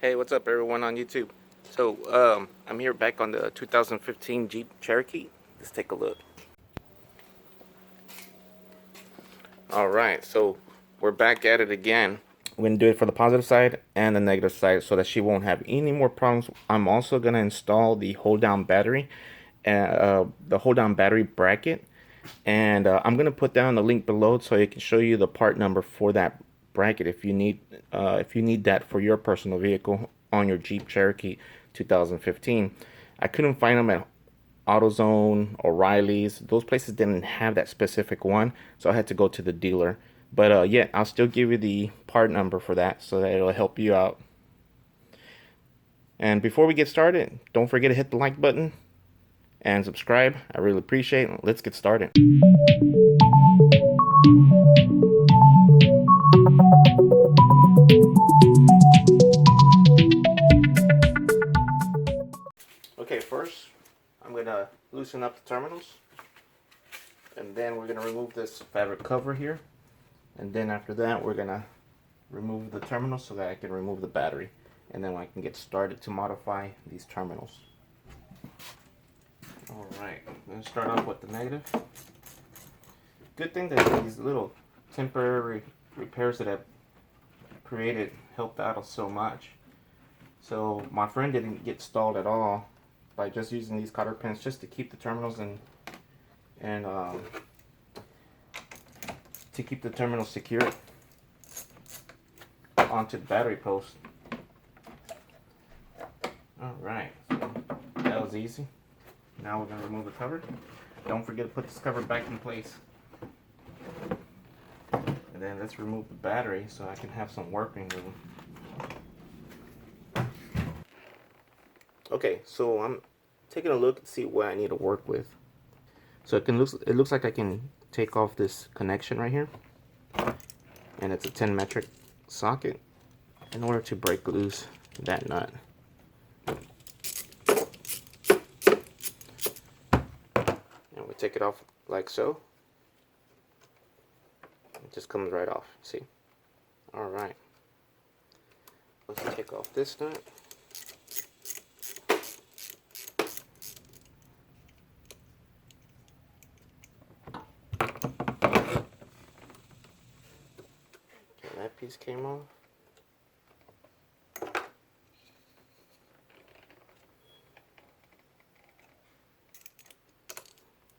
Hey, what's up everyone on YouTube? So, I'm here back on the 2015 Jeep Cherokee. Let's take a look. Alright, so we're back at it again. We're going to do it for the positive side and the negative side so that she won't have any more problems. I'm also going to install the hold down battery, the hold down battery bracket. And I'm going to put down the link below so it can show you the part number for that bracket if you need that for your personal vehicle on your Jeep Cherokee 2015. I couldn't find them at AutoZone, O'Reilly's. Those places didn't have that specific one, so I had to go to the dealer. But yeah, I'll still give you the part number for that so that it'll help you out. And before we get started, don't forget to hit the like button and subscribe. I really appreciate it. Let's get started. Okay, first I'm going to loosen up the terminals, and then we're going to remove this fabric cover here, and then after that we're going to remove the terminals so that I can remove the battery, and then I can get started to modify these terminals. Alright, I'm going to start off with the negative. Good thing that these little temporary repairs that I've created helped out so much. So my friend didn't get stalled at all by just using these cotter pins just to keep the terminals and to keep the terminals secured onto the battery post. Alright, so that was easy. Now we're going to remove the cover. Don't forget to put this cover back in place. And then let's remove the battery so I can have some working room. Okay, so I'm taking a look and see what I need to work with. So it looks like I can take off this connection right here, and it's a 10 metric socket in order to break loose that nut. And we take it off like so. It just comes right off. See? All right. Let's take off this nut. That piece came off.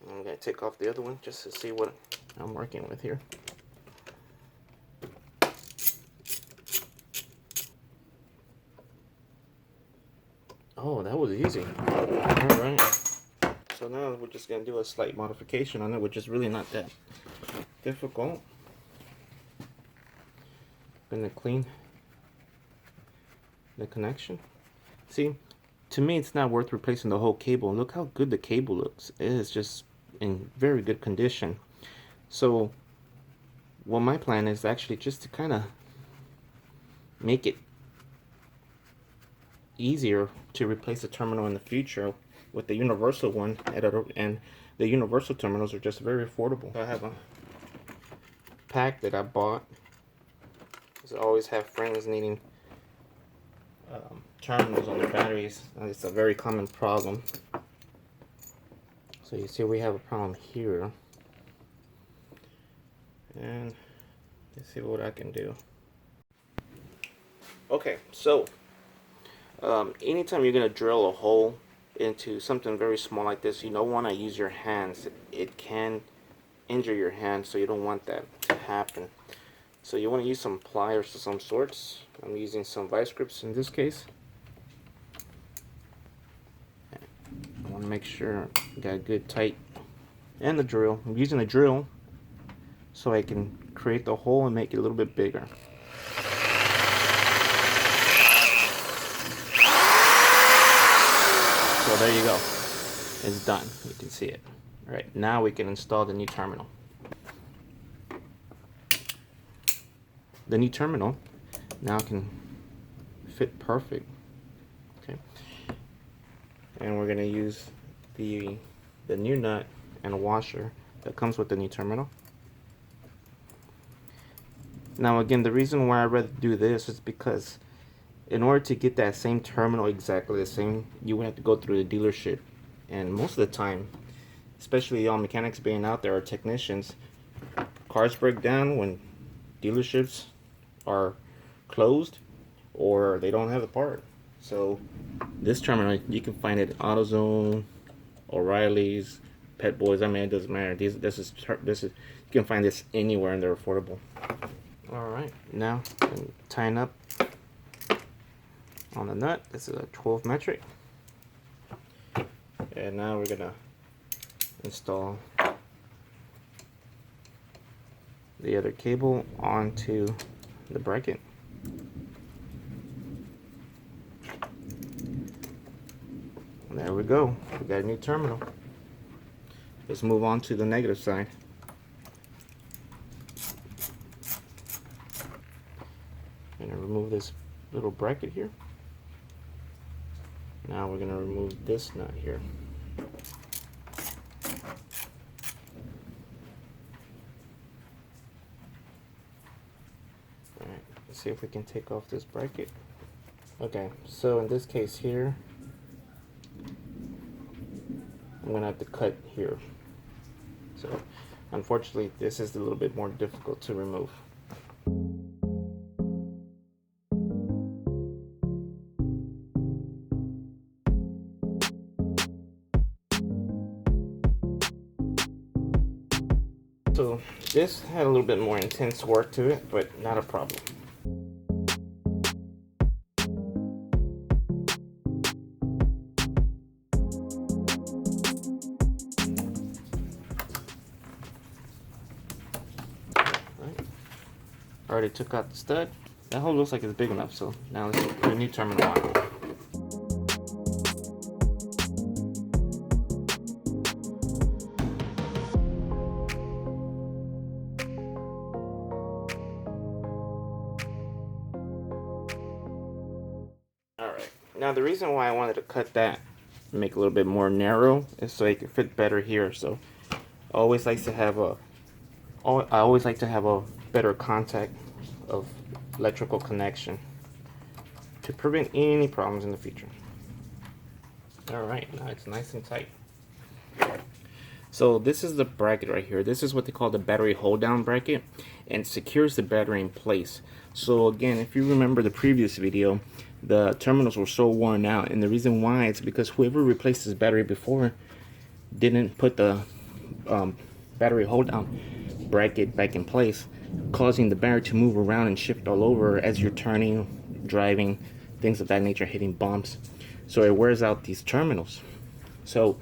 I'm going to take off the other one just to see what I'm working with here. Oh, that was easy. Alright. So now we're just going to do a slight modification on it, which is really not that difficult. I'm going to clean the connection. See, to me it's not worth replacing the whole cable. Look how good the cable looks. It is just in very good condition. So well, my plan is actually just to kind of make it easier to replace the terminal in the future with the universal one, and the universal terminals are just very affordable. So I have a pack that I bought. I always have friends needing terminals on their batteries. It's a very common problem. So you see we have a problem here, and let's see what I can do. Okay, so anytime you're going to drill a hole into something very small like this, you don't want to use your hands. It can injure your hands, so you don't want that to happen. So you want to use some pliers of some sorts. I'm using some vice grips in this case. I want to make sure I got a good tight, and the drill. I'm using a drill so I can create the hole and make it a little bit bigger. So there you go. It's done. You can see it. All right, now we can install the new terminal. The new terminal now can fit perfect. Okay. And we're going to use the new nut and washer that comes with the new terminal. Now again, the reason why I'd rather do this is because in order to get that same terminal exactly the same, you would have to go through the dealership. And most of the time, especially all mechanics being out there or technicians, cars break down when dealerships are closed or they don't have the part. So this terminal, you can find it at AutoZone, O'Reilly's, Pet Boys. I mean, it doesn't matter. This is you can find this anywhere and they're affordable. All right, now I'm tying up on the nut. This is a 12 metric, and now we're gonna install the other cable onto the bracket. And there we go. We got a new terminal. Let's move on to the negative side. I'm gonna remove this little bracket here. Now we're gonna remove this nut here. Alright, let's see if we can take off this bracket. Okay, so in this case here, I'm gonna have to cut here. So unfortunately, this is a little bit more difficult to remove. So this had a little bit more intense work to it, but not a problem. I already took out the stud. That hole looks like it's big enough, so now let's put a new terminal on. Alright, now the reason why I wanted to cut that, make it a little bit more narrow, is so it can fit better here. So I always like to have a better contact of electrical connection to prevent any problems in the future. Alright, now it's nice and tight. So this is the bracket right here. This is what they call the battery hold down bracket, and it secures the battery in place. So again, if you remember the previous video, the terminals were so worn out, and the reason why is because whoever replaced this battery before didn't put the battery hold down bracket back in place, causing the battery to move around and shift all over as you're turning, driving, things of that nature, hitting bumps. So it wears out these terminals. So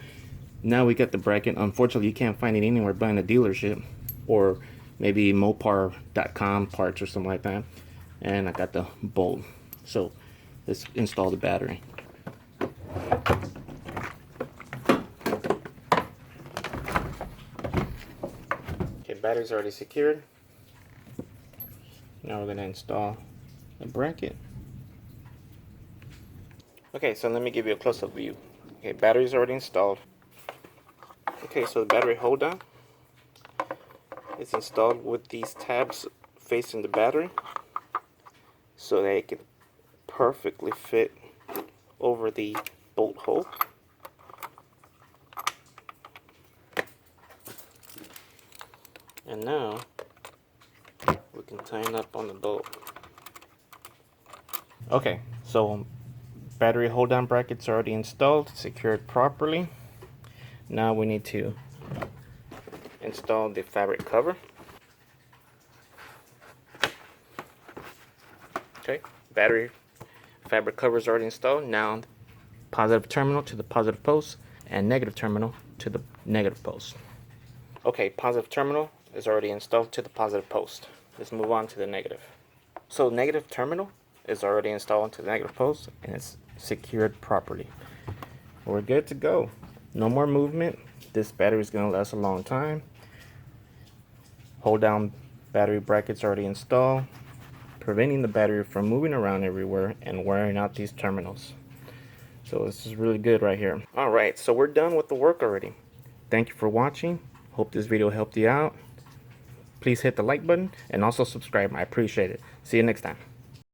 now we got the bracket. Unfortunately, you can't find it anywhere but in a dealership or maybe Mopar.com parts or something like that. And I got the bolt. So let's install the battery. Okay, battery's already secured. Now we're going to install the bracket. Okay, so let me give you a close-up view. Okay, battery's already installed. Okay, so the battery hold down is installed with these tabs facing the battery so that it can perfectly fit over the bolt hole. And now we can tighten up on the bolt. Okay, so battery hold down brackets are already installed, secured properly. Now we need to install the fabric cover. Okay, battery fabric cover is already installed. Now positive terminal to the positive post and negative terminal to the negative post. Okay, positive terminal is already installed to the positive post. Let's move on to the negative. So negative terminal is already installed to the negative post and it's secured properly. We're good to go. No more movement. This battery is going to last a long time. Hold down battery brackets already installed, preventing the battery from moving around everywhere and wearing out these terminals. So this is really good right here. Alright, so we're done with the work already. Thank you for watching. Hope this video helped you out. Please hit the like button and also subscribe. I appreciate it. See you next time.